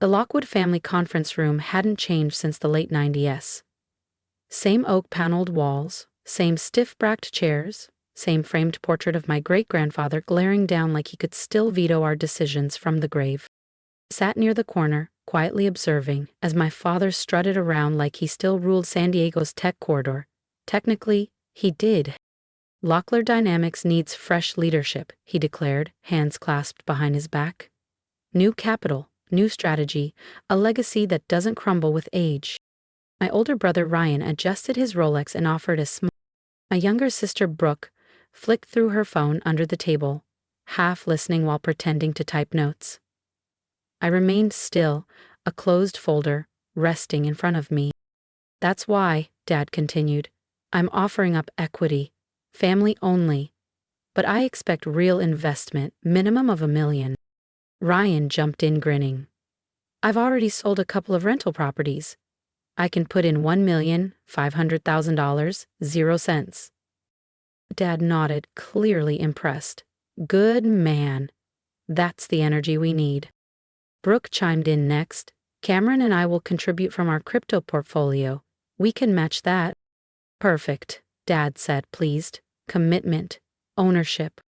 The Lockwood family conference room hadn't changed since the late 90s. Same oak-paneled walls, same stiff-backed chairs, same framed portrait of my great-grandfather glaring down like he could still veto our decisions from the grave. I sat near the corner, quietly observing, as my father strutted around like he still ruled San Diego's tech corridor. Technically, he did. Lockwood Dynamics needs fresh leadership, he declared, hands clasped behind his back. New capital, new strategy, a legacy that doesn't crumble with age. My older brother Ryan adjusted his Rolex and offered a smug. My younger sister Brooke flicked through her phone under the table, half listening while pretending to type notes. I remained still, a closed folder, resting in front of me. That's why, Dad continued, I'm offering up equity, family only. But I expect real investment, minimum of $1 million. Ryan jumped in grinning. I've already sold a couple of rental properties. I can put in $1,500,000, 0 cents. Dad nodded, clearly impressed. Good man. That's the energy we need. Brooke chimed in next. Cameron and I will contribute from our crypto portfolio. We can match that. Perfect, Dad said, pleased. Commitment, ownership.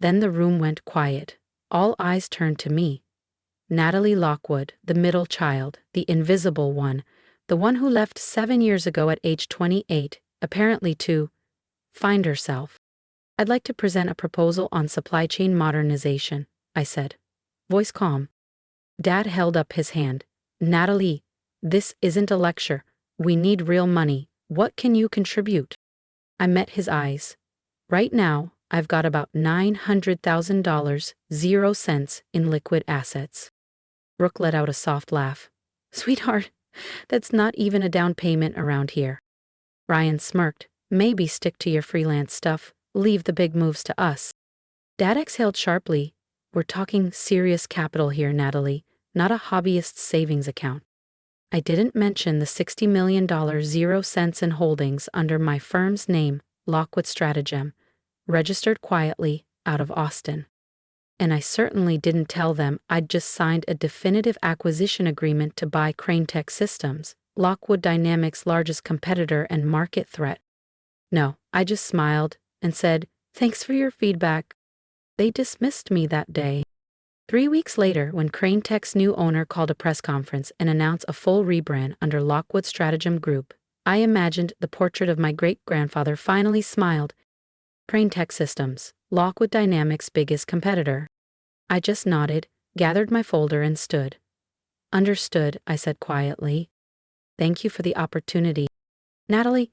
Then the room went quiet. All eyes turned to me. Natalie Lockwood, the middle child, the invisible one, the one who left 7 years ago at age 28, apparently to find herself. I'd like to present a proposal on supply chain modernization, I said, voice calm. Dad held up his hand. Natalie, this isn't a lecture. We need real money. What can you contribute? I met his eyes. Right now, I've got about $900,000, 0 cents in liquid assets. Brooke let out a soft laugh. Sweetheart, that's not even a down payment around here. Ryan smirked. Maybe stick to your freelance stuff. Leave the big moves to us. Dad exhaled sharply. We're talking serious capital here, Natalie, not a hobbyist's savings account. I didn't mention the $60 million 0 cents in holdings under my firm's name, Lockwood Stratagem, registered quietly out of Austin. And I certainly didn't tell them I'd just signed a definitive acquisition agreement to buy Crane Tech Systems, Lockwood Dynamics' largest competitor and market threat. No, I just smiled and said, thanks for your feedback. They dismissed me that day. 3 weeks later, when Crane Tech's new owner called a press conference and announced a full rebrand under Lockwood Stratagem Group, I imagined the portrait of my great-grandfather finally smiled. Crane Tech Systems, Lockwood Dynamics' biggest competitor. I just nodded, gathered my folder and stood. Understood, I said quietly. Thank you for the opportunity. Natalie,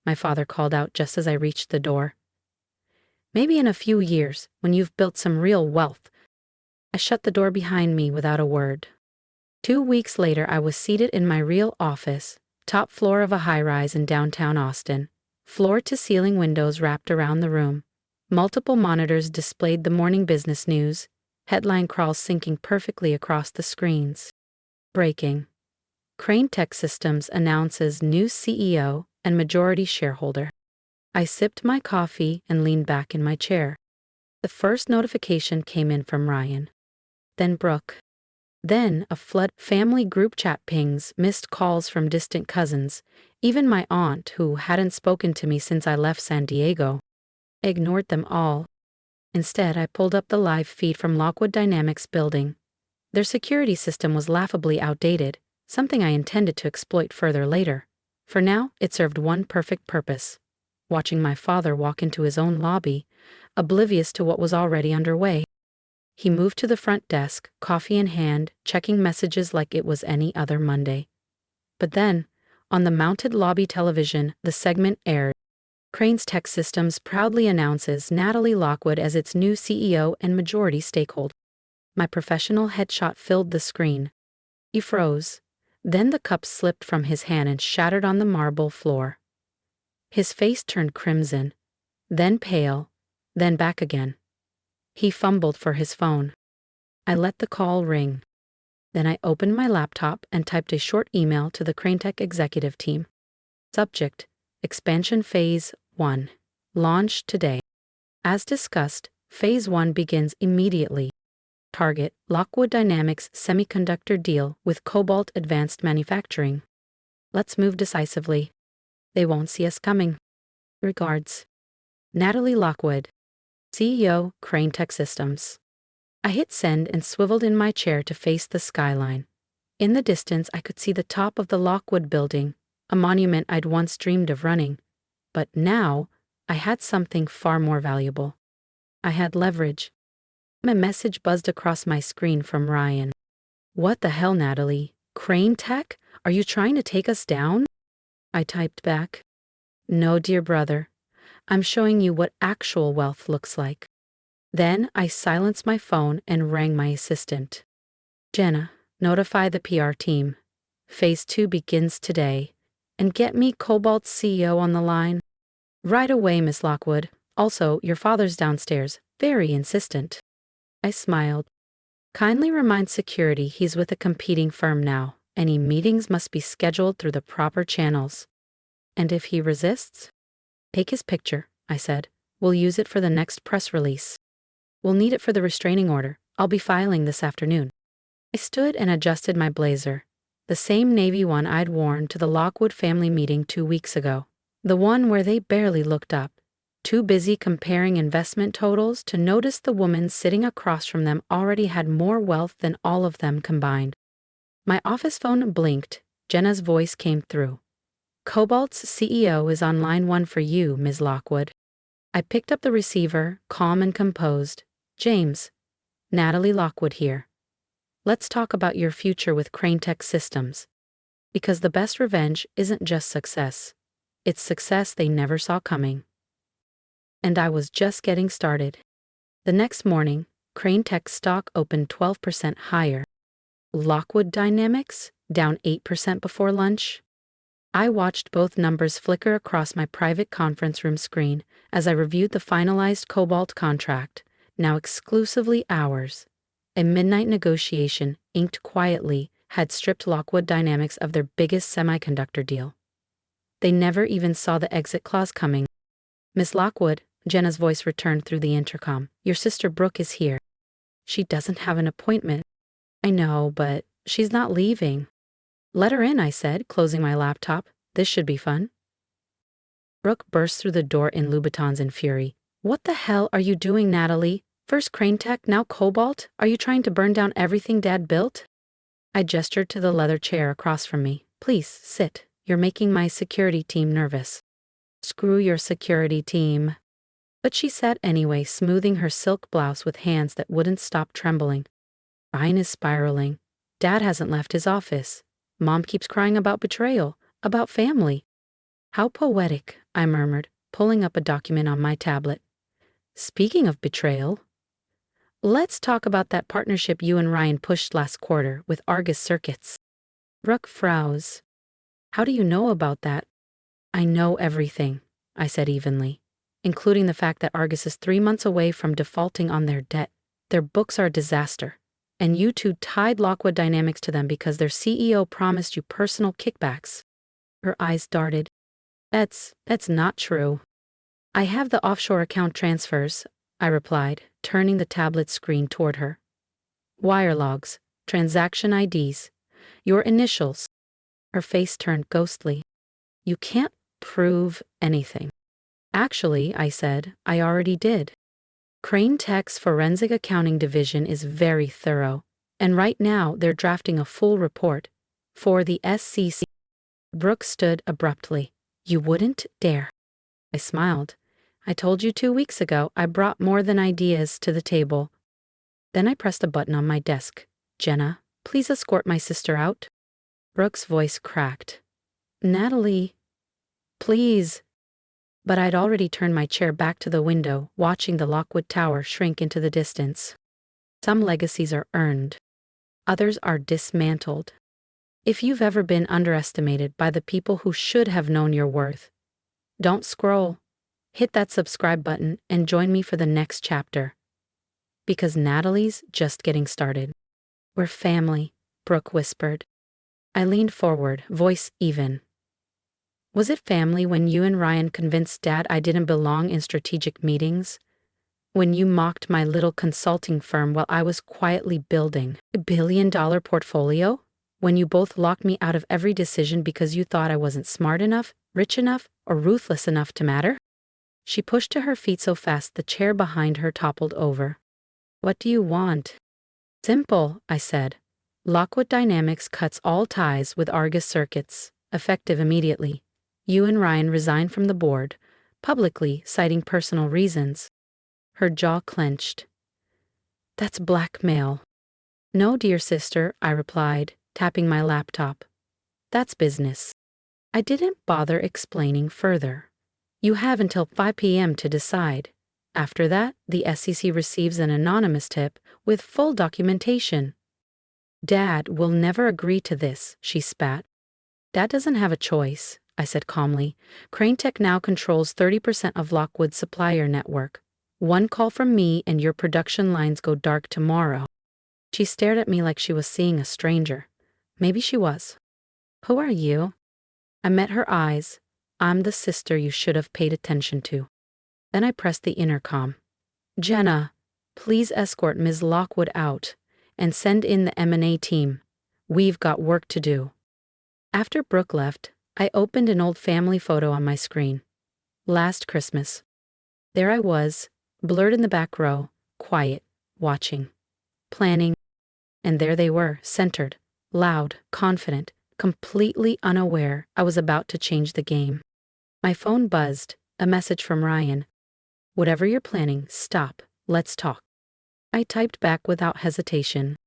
my father called out just as I reached the door. Maybe in a few years, when you've built some real wealth. I shut the door behind me without a word. 2 weeks later, I was seated in my real office, top floor of a high-rise in downtown Austin. Floor-to-ceiling windows wrapped around the room. Multiple monitors displayed the morning business news, headline crawls syncing perfectly across the screens. Breaking. Crane Tech Systems announces new CEO and majority shareholder. I sipped my coffee and leaned back in my chair. The first notification came in from Ryan. Then Brooke. Then a flood family group chat pings, missed calls from distant cousins, even my aunt who hadn't spoken to me since I left San Diego. I ignored them all. Instead, I pulled up the live feed from Lockwood Dynamics building. Their security system was laughably outdated, something I intended to exploit further later. For now, it served one perfect purpose: watching my father walk into his own lobby, oblivious to what was already underway. He moved to the front desk, coffee in hand, checking messages like it was any other Monday. But then, on the mounted lobby television, the segment aired. Crane Tech Systems proudly announces Natalie Lockwood as its new CEO and majority stakeholder. My professional headshot filled the screen. He froze. Then the cup slipped from his hand and shattered on the marble floor. His face turned crimson, then pale, then back again. He fumbled for his phone. I let the call ring. Then I opened my laptop and typed a short email to the Crane Tech executive team. Subject: Expansion Phase 1. Launch today. As discussed, Phase 1 begins immediately. Target, Lockwood Dynamics semiconductor deal with Cobalt Advanced Manufacturing. Let's move decisively. They won't see us coming. Regards. Natalie Lockwood, CEO, Crane Tech Systems. I hit send and swiveled in my chair to face the skyline. In the distance, I could see the top of the Lockwood building, a monument I'd once dreamed of running. But now, I had something far more valuable. I had leverage. A message buzzed across my screen from Ryan. "What the hell, Natalie? Crane Tech? Are you trying to take us down?" I typed back. "No, dear brother. I'm showing you what actual wealth looks like." Then I silenced my phone and rang my assistant. "Jenna, notify the PR team. Phase 2 begins today. And get me Cobalt's CEO on the line." "Right away, Miss Lockwood. Also, your father's downstairs, very insistent." I smiled. "Kindly remind security he's with a competing firm now. Any meetings must be scheduled through the proper channels." "And if he resists?" "Take his picture," I said. "We'll use it for the next press release. We'll need it for the restraining order. I'll be filing this afternoon." I stood and adjusted my blazer, the same navy one I'd worn to the Lockwood family meeting 2 weeks ago, the one where they barely looked up, too busy comparing investment totals to notice the woman sitting across from them already had more wealth than all of them combined. My office phone blinked. Jenna's voice came through. "Cobalt's CEO is on line 1 for you, Ms. Lockwood." I picked up the receiver, calm and composed. "James, Natalie Lockwood here. Let's talk about your future with Crane Tech Systems. Because the best revenge isn't just success. It's success they never saw coming." And I was just getting started. The next morning, Crane Tech stock opened 12% higher. Lockwood Dynamics, down 8% before lunch. I watched both numbers flicker across my private conference room screen as I reviewed the finalized Cobalt contract, now exclusively ours. A midnight negotiation, inked quietly, had stripped Lockwood Dynamics of their biggest semiconductor deal. They never even saw the exit clause coming. "Miss Lockwood," Jenna's voice returned through the intercom, "your sister Brooke is here." "She doesn't have an appointment." "I know, but she's not leaving." "Let her in," I said, closing my laptop. "This should be fun." Brooke burst through the door in Louboutins in fury. "What the hell are you doing, Natalie? First Crane Tech, now Cobalt? Are you trying to burn down everything Dad built?" I gestured to the leather chair across from me. "Please, sit. You're making my security team nervous." "Screw your security team." But she sat anyway, smoothing her silk blouse with hands that wouldn't stop trembling. Ryan is spiraling. Dad hasn't left his office. Mom keeps crying about betrayal, about family. "How poetic," I murmured, pulling up a document on my tablet. "Speaking of betrayal, let's talk about that partnership you and Ryan pushed last quarter with Argus Circuits." Brooke frowns. "How do you know about that?" "I know everything," I said evenly, including the fact that Argus is 3 months away from defaulting on their debt. Their books are a disaster. And you two tied Lockwood Dynamics to them because their CEO promised you personal kickbacks." Her eyes darted. That's not true." "I have the offshore account transfers," I replied, turning the tablet screen toward her. "Wire logs, transaction IDs, your initials." Her face turned ghostly. "You can't prove anything." "Actually," I said, "I already did. Crane Tech's forensic accounting division is very thorough, and right now they're drafting a full report for the SEC." Brooke stood abruptly. "You wouldn't dare." I smiled. "I told you 2 weeks ago I brought more than ideas to the table." Then I pressed a button on my desk. "Jenna, please escort my sister out." Brooke's voice cracked. "Natalie, please." But I'd already turned my chair back to the window, watching the Lockwood Tower shrink into the distance. Some legacies are earned. Others are dismantled. If you've ever been underestimated by the people who should have known your worth, don't scroll. Hit that subscribe button and join me for the next chapter. Because Natalie's just getting started. "We're family," Brooke whispered. I leaned forward, voice even. "Was it family when you and Ryan convinced Dad I didn't belong in strategic meetings? When you mocked my little consulting firm while I was quietly building a billion-dollar portfolio? When you both locked me out of every decision because you thought I wasn't smart enough, rich enough, or ruthless enough to matter? She pushed to her feet so fast the chair behind her toppled over. What do you want? Simple, I said. Lockwood Dynamics cuts all ties with Argus Circuits, effective immediately. You and Ryan resign from the board, publicly citing personal reasons. Her jaw clenched. That's blackmail. No, dear sister, I replied, tapping my laptop. That's business. I didn't bother explaining further. You have until 5 p.m. to decide. After that, the SEC receives an anonymous tip with full documentation. Dad will never agree to this, she spat. Dad doesn't have a choice, I said calmly. Crane Tech now controls 30% of Lockwood's supplier network. One call from me and your production lines go dark tomorrow. She stared at me like she was seeing a stranger. Maybe she was. Who are you? I met her eyes. I'm the sister you should have paid attention to. Then I pressed the intercom. Jenna, please escort Ms. Lockwood out and send in the M&A team. We've got work to do. After Brooke left, I opened an old family photo on my screen. Last Christmas. There I was, blurred in the back row, quiet, watching, planning, and there they were, centered, loud, confident, completely unaware I was about to change the game. My phone buzzed, a message from Ryan. Whatever you're planning, stop, let's talk. I typed back without hesitation.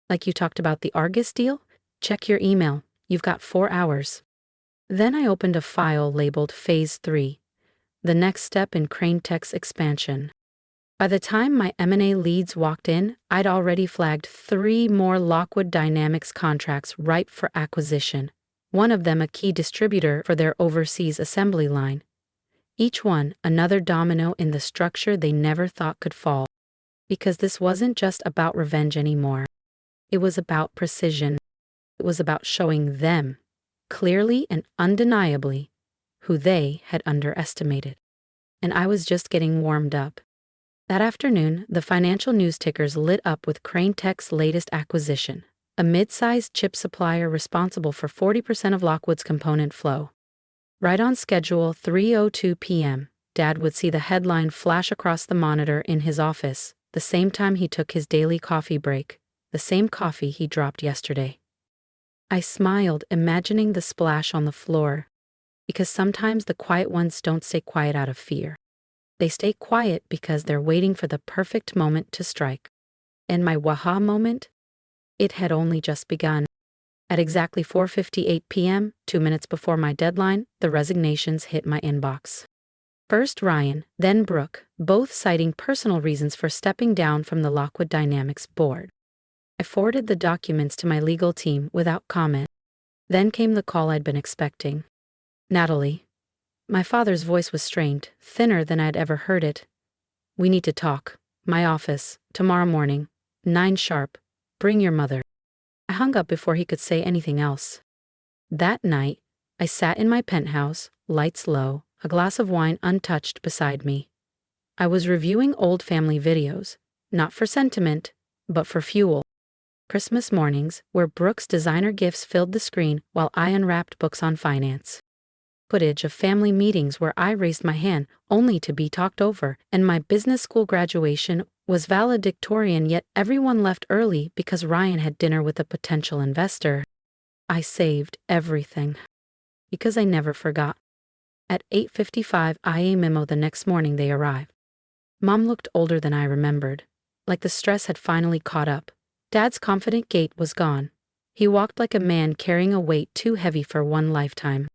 Like you talked about the Argus deal? Check your email, you've got 4 hours. Then I opened a file labeled Phase 3, the next step in Crane Tech's expansion. By the time my M&A leads walked in, I'd already flagged 3 more Lockwood Dynamics contracts ripe for acquisition, one of them a key distributor for their overseas assembly line. Each one another domino in the structure they never thought could fall. Because this wasn't just about revenge anymore. It was about precision. It was about showing them, clearly and undeniably, who they had underestimated. And I was just getting warmed up. That afternoon, the financial news tickers lit up with Crane Tech's latest acquisition, a mid-sized chip supplier responsible for 40% of Lockwood's component flow. Right on schedule, 3:02 p.m., Dad would see the headline flash across the monitor in his office, the same time he took his daily coffee break, the same coffee he dropped yesterday. I smiled, imagining the splash on the floor, because sometimes the quiet ones don't stay quiet out of fear. They stay quiet because they're waiting for the perfect moment to strike. And my waha moment? It had only just begun. At exactly 4:58 p.m., 2 minutes before my deadline, the resignations hit my inbox. First Ryan, then Brooke, both citing personal reasons for stepping down from the Lockwood Dynamics board. I forwarded the documents to my legal team without comment. Then came the call I'd been expecting. Natalie. My father's voice was strained, thinner than I'd ever heard it. We need to talk. My office, tomorrow morning, 9 sharp. Bring your mother. I hung up before he could say anything else. That night, I sat in my penthouse, lights low, a glass of wine untouched beside me. I was reviewing old family videos, not for sentiment, but for fuel. Christmas mornings, where Brooke's designer gifts filled the screen while I unwrapped books on finance. Footage of family meetings where I raised my hand only to be talked over, and my business school graduation was valedictorian, yet everyone left early because Ryan had dinner with a potential investor. I saved everything. Because I never forgot. At 8:55 IA memo the next morning they arrived. Mom looked older than I remembered, like the stress had finally caught up. Dad's confident gait was gone. He walked like a man carrying a weight too heavy for one lifetime.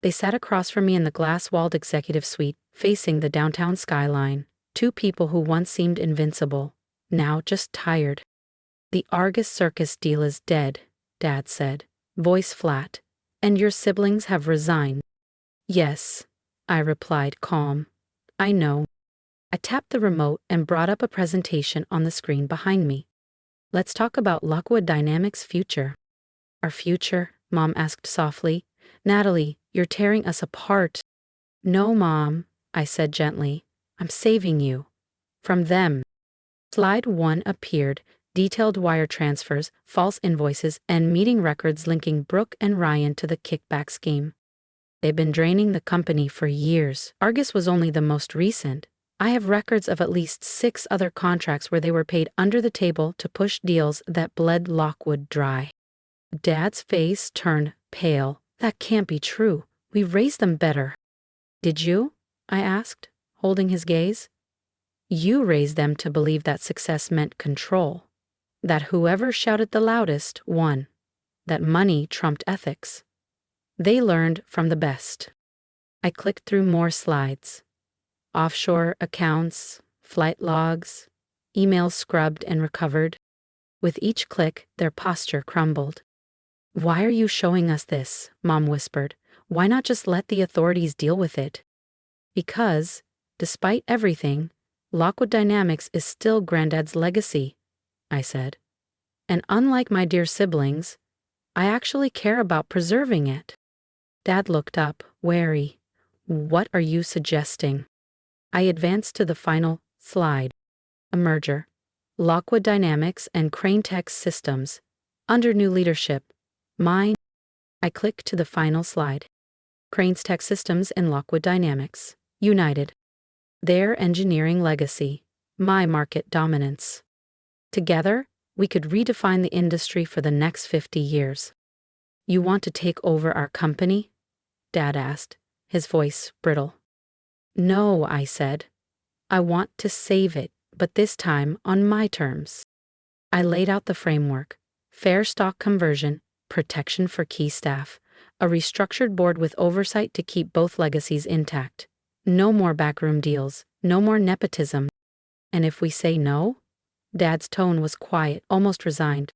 They sat across from me in the glass-walled executive suite, facing the downtown skyline. 2 people who once seemed invincible, now just tired. The Argus Circus deal is dead, Dad said, voice flat. And your siblings have resigned. Yes, I replied, calm. I know. I tapped the remote and brought up a presentation on the screen behind me. Let's talk about Lockwood Dynamics' future. Our future? Mom asked softly. Natalie, you're tearing us apart. No, Mom, I said gently. I'm saving you. From them. Slide 1 appeared, detailed wire transfers, false invoices, and meeting records linking Brooke and Ryan to the kickback scheme. They've been draining the company for years. Argus was only the most recent. I have records of at least 6 other contracts where they were paid under the table to push deals that bled Lockwood dry. Dad's face turned pale. That can't be true. We raised them better. Did you? I asked, holding his gaze. You raised them to believe that success meant control. That whoever shouted the loudest won. That money trumped ethics. They learned from the best. I clicked through more slides. Offshore accounts, flight logs, emails scrubbed and recovered. With each click, their posture crumbled. Why are you showing us this? Mom whispered. Why not just let the authorities deal with it? Because, despite everything, Lockwood Dynamics is still Granddad's legacy, I said. And unlike my dear siblings, I actually care about preserving it. Dad looked up, wary. What are you suggesting? I advanced to the final slide. A merger. Lockwood Dynamics and Crane Tech Systems. Under new leadership. Mine. I clicked to the final slide. Crane's Tech Systems and Lockwood Dynamics. United. Their engineering legacy. My market dominance. Together, we could redefine the industry for the next 50 years. You want to take over our company? Dad asked, his voice brittle. No, I said. I want to save it, but this time on my terms. I laid out the framework. Fair stock conversion, protection for key staff, a restructured board with oversight to keep both legacies intact. No more backroom deals, no more nepotism. And if we say no? Dad's tone was quiet, almost resigned.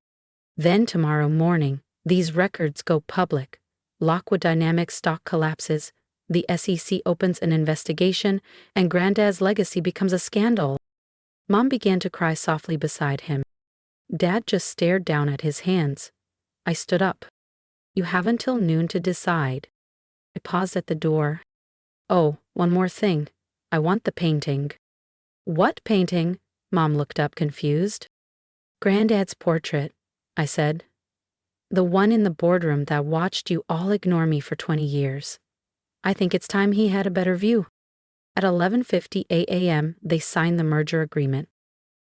Then tomorrow morning, these records go public. Lockwood Dynamics stock collapses, the SEC opens an investigation, and Granddad's legacy becomes a scandal. Mom began to cry softly beside him. Dad just stared down at his hands. I stood up. You have until noon to decide. I paused at the door. Oh, one more thing. I want the painting. What painting? Mom looked up confused. Granddad's portrait, I said. The one in the boardroom that watched you all ignore me for 20 years. I think it's time he had a better view. At 11:50 a.m., they signed the merger agreement.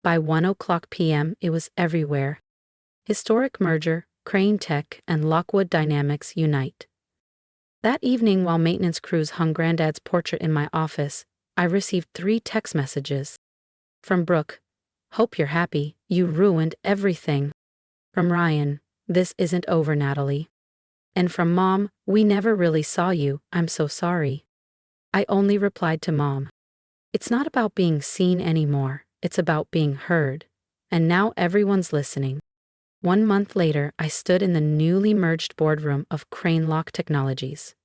By 1:00 p.m., it was everywhere. Historic merger, Crane Tech and Lockwood Dynamics unite. That evening, while maintenance crews hung Granddad's portrait in my office, I received 3 text messages. From Brooke, hope you're happy, you ruined everything. From Ryan, this isn't over, Natalie. And from Mom, we never really saw you, I'm so sorry. I only replied to Mom. It's not about being seen anymore, it's about being heard. And now everyone's listening. 1 month later, I stood in the newly merged boardroom of Crane Lock Technologies.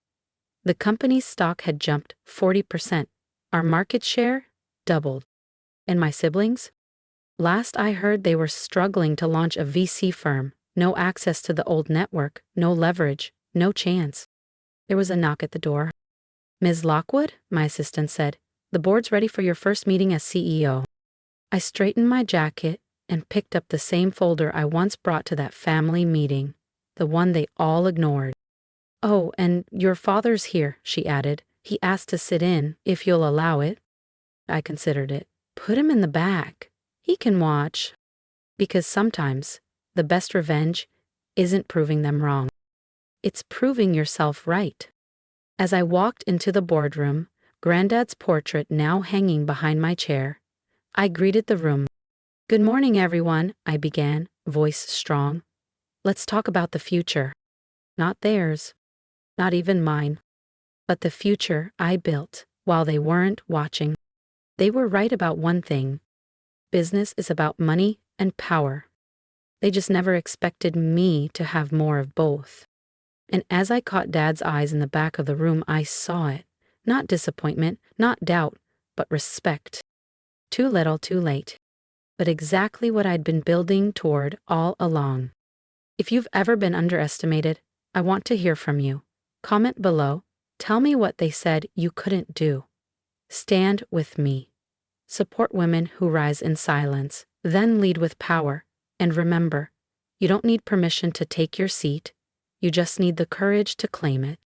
The company's stock had jumped 40%. Our market share doubled. And my siblings? Last I heard, they were struggling to launch a VC firm. No access to the old network, no leverage, no chance. There was a knock at the door. Ms. Lockwood, my assistant said, the board's ready for your first meeting as CEO. I straightened my jacket and picked up the same folder I once brought to that family meeting, the one they all ignored. Oh, and your father's here, she added. He asked to sit in, if you'll allow it. I considered it. Put him in the back. He can watch. Because sometimes the best revenge isn't proving them wrong. It's proving yourself right. As I walked into the boardroom, Granddad's portrait now hanging behind my chair, I greeted the room. Good morning, everyone, I began, voice strong. Let's talk about the future. Not theirs, not even mine, but the future I built while they weren't watching. They were right about one thing. Business is about money and power. They just never expected me to have more of both. And as I caught Dad's eyes in the back of the room, I saw it. Not disappointment, not doubt, but respect. Too little, too late. But exactly what I'd been building toward all along. If you've ever been underestimated, I want to hear from you. Comment below. Tell me what they said you couldn't do. Stand with me. Support women who rise in silence, then lead with power. And remember, you don't need permission to take your seat, you just need the courage to claim it.